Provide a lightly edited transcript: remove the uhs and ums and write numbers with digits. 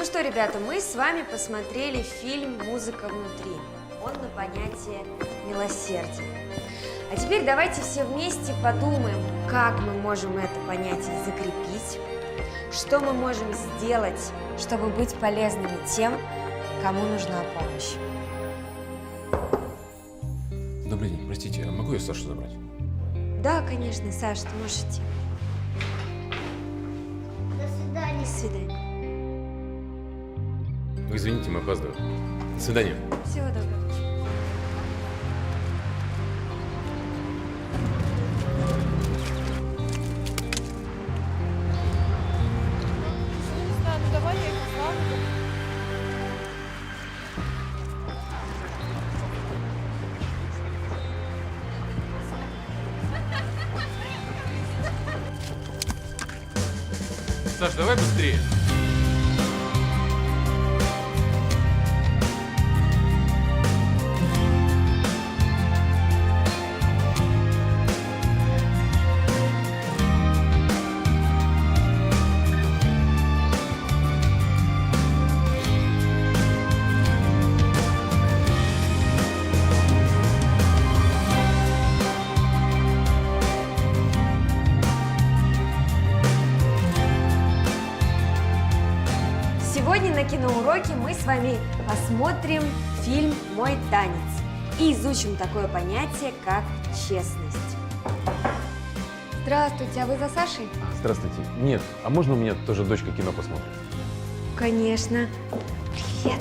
Ну что, ребята, мы с вами посмотрели фильм «Музыка внутри». Он на понятие милосердия. А теперь давайте все вместе подумаем, как мы можем это понятие закрепить, что мы можем сделать, чтобы быть полезными тем, кому нужна помощь. Добрый день, простите, а могу я Сашу забрать? Да, конечно, Саш, ты можешь идти. До свидания. До свидания. Вы извините, мы опаздываем. До свидания. Всего доброго. Не знаю, ну давай я их оставлю. Саш, давай быстрее. Сегодня на киноуроке мы с вами посмотрим фильм «Мой танец» и изучим такое понятие, как честность. Здравствуйте, а вы за Сашей? Здравствуйте. Нет, а можно у меня тоже дочка кино посмотрит? Конечно. Привет.